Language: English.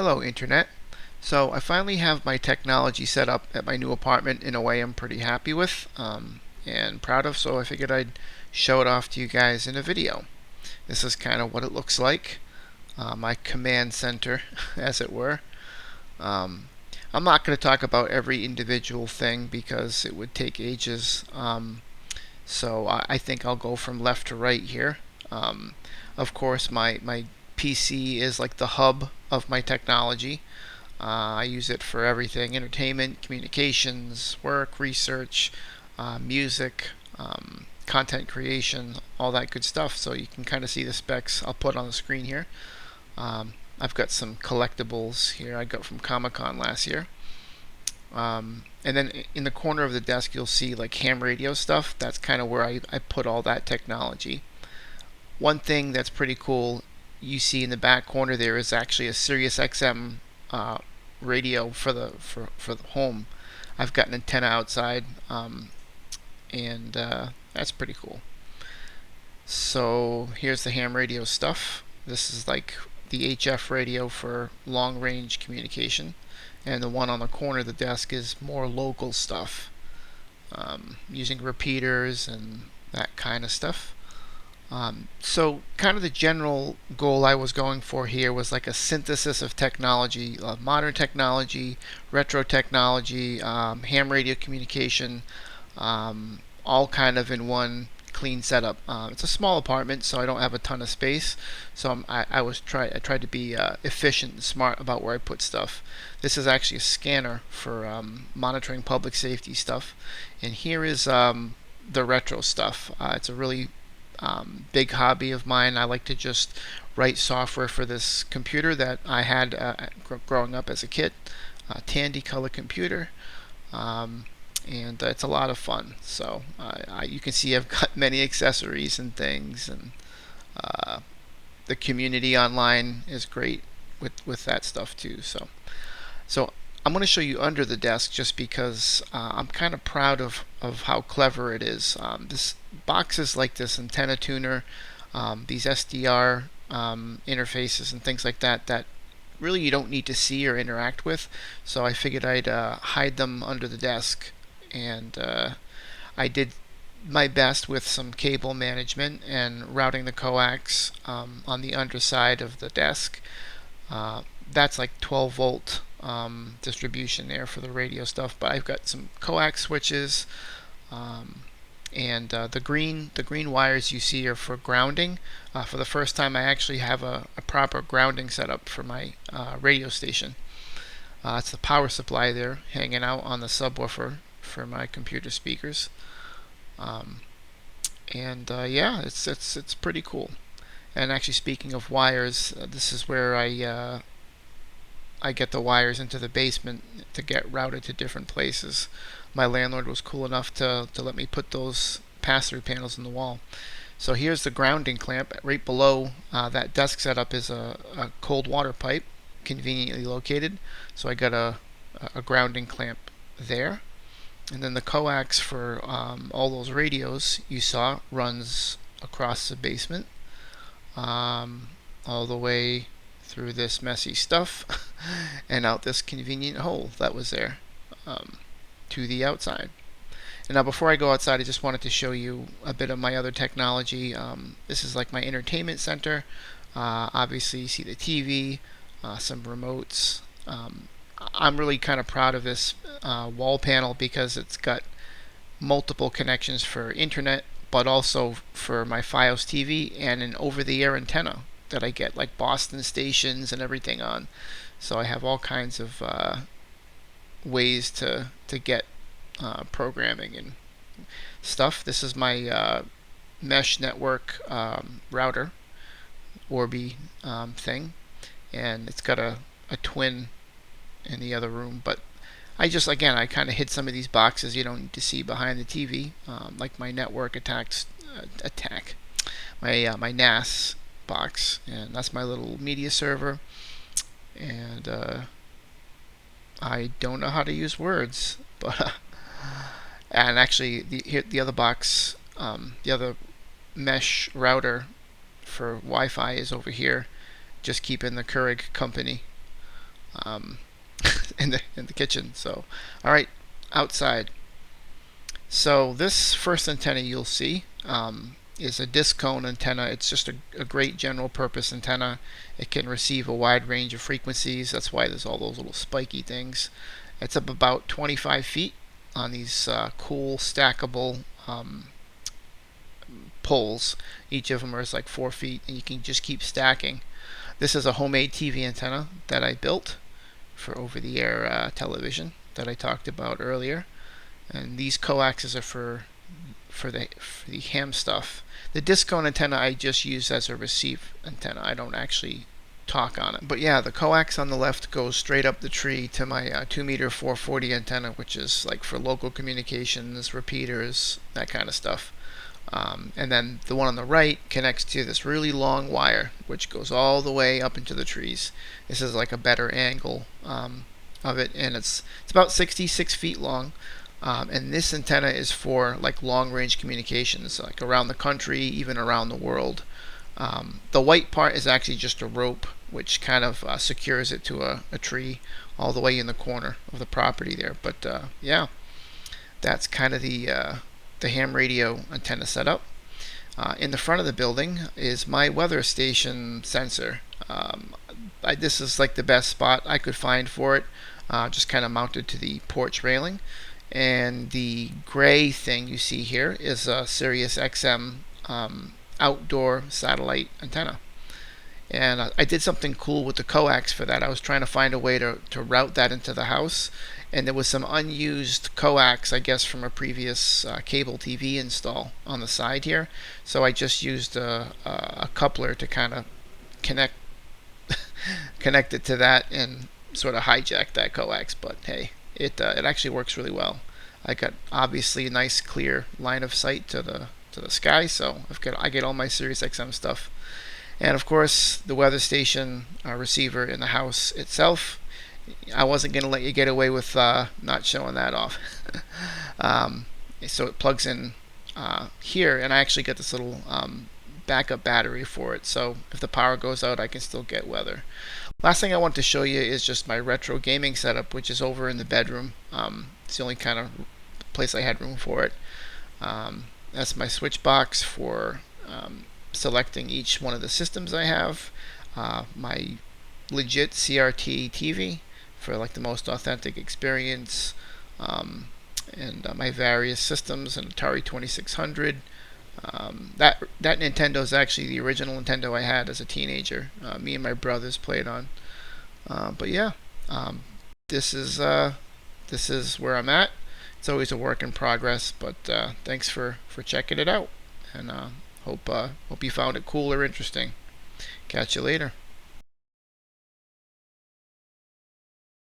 Hello, Internet. So I finally have my technology set up at my new apartment in a way I'm pretty happy with and proud of, so I figured I'd show it off to you guys in a video. This is kind of what it looks like, my command center, as it were. Um, I'm not going to talk about every individual thing because it would take ages, so I think I'll go from left to right here. Um, of course, my PC is like the hub of my technology. I use it for everything: entertainment, communications, work, research, music, content creation, all that good stuff. So you can kind of see the specs I'll put on the screen here. I've got some collectibles here I got from Comic-Con last year. And then in the corner of the desk you'll see like ham radio stuff. That's kind of where I put all that technology. One thing that's pretty cool, you see in the back corner there is actually a Sirius XM radio for the home. I've got an antenna outside, and that's pretty cool. So here's the ham radio stuff. This is like the HF radio for long range communication, and the one on the corner of the desk is more local stuff, using repeaters and that kind of stuff. So kind of the general goal I was going for here was like a synthesis of technology, modern technology, retro technology, ham radio communication, all kind of in one clean setup. It's a small apartment, so I don't have a ton of space. So I tried to be efficient and smart about where I put stuff. This is actually a scanner for monitoring public safety stuff, and here is the retro stuff. It's a really big hobby of mine. I like to just write software for this computer that I had growing up as a kid, Tandy color computer, and it's a lot of fun. So you can see I've got many accessories and things, and the community online is great with that stuff too. So I'm going to show you under the desk just because I'm kind of proud of how clever it is. This boxes like this antenna tuner, these SDR interfaces and things like that that really you don't need to see or interact with. So I figured I'd hide them under the desk, and I did my best with some cable management and routing the coax on the underside of the desk. That's like 12 volt distribution there for the radio stuff, but I've got some coax switches, and the green wires you see are for grounding. For the first time I actually have a proper grounding setup for my radio station. It's the power supply there hanging out on the subwoofer for my computer speakers. Yeah, it's pretty cool. And actually, speaking of wires, this is where I get the wires into the basement to get routed to different places. My landlord was cool enough to let me put those pass-through panels in the wall. So here's the grounding clamp. Right below that desk setup is a cold water pipe, conveniently located. So I got a grounding clamp there. And then the coax for all those radios you saw runs across the basement, all the way through this messy stuff and out this convenient hole that was there, to the outside. And now before I go outside, I just wanted to show you a bit of my other technology. This is like my entertainment center. Obviously you see the TV, some remotes. I'm really kind of proud of this wall panel because it's got multiple connections for internet, but also for my Fios TV and an over-the-air antenna that I get like Boston stations and everything on. So I have all kinds of ways to get programming and stuff. This is my mesh network router, Orbi thing, and it's got a twin in the other room. But I kind of hid some of these boxes you don't need to see behind the TV, like my network my NAS box, and that's my little media server. And I don't know how to use words, but and actually the other box, the other mesh router for Wi-Fi is over here, just keeping the Keurig company. um, in the kitchen. So, all right, outside. So this first antenna you'll see is a disc cone antenna. It's just a great general purpose antenna. It can receive a wide range of frequencies. That's why there's all those little spiky things. It's up about 25 feet on these cool stackable poles. Each of them is like 4 feet, and you can just keep stacking. This is a homemade TV antenna that I built for over-the-air television that I talked about earlier. And these coaxes are for the ham stuff. The disc cone antenna I just use as a receive antenna. I don't actually talk on it. But yeah, the coax on the left goes straight up the tree to my 2 meter 440 antenna, which is like for local communications, repeaters, that kind of stuff. And then the one on the right connects to this really long wire, which goes all the way up into the trees. This is like a better angle of it, and it's about 66 feet long. And this antenna is for like long-range communications, like around the country, even around the world. The white part is actually just a rope, which kind of secures it to a tree all the way in the corner of the property there. But yeah, that's kind of the ham radio antenna setup. In the front of the building is my weather station sensor. This is like the best spot I could find for it, just kind of mounted to the porch railing. And the gray thing you see here is a Sirius XM outdoor satellite antenna. And I did something cool with the coax for that. I was trying to find a way to route that into the house, and there was some unused coax, I guess, from a previous cable TV install on the side here. So I just used a coupler to kind of connect connect it to that and sort of hijack that coax. But hey, it actually works really well. I got obviously a nice clear line of sight to the sky, so I get all my Sirius XM stuff. And of course, the weather station receiver in the house itself. I wasn't going to let you get away with not showing that off. So it plugs in here, and I actually get this little backup battery for it. So if the power goes out, I can still get weather. Last thing I want to show you is just my retro gaming setup, which is over in the bedroom. It's the only kind of place I had room for it. That's my switch box for selecting each one of the systems I have. My legit CRT TV for like the most authentic experience, and my various systems, an Atari 2600. That Nintendo is actually the original Nintendo I had as a teenager. Me and my brothers played on. But yeah, this is where I'm at. It's always a work in progress, but thanks for checking it out, and hope you found it cool or interesting. Catch you later.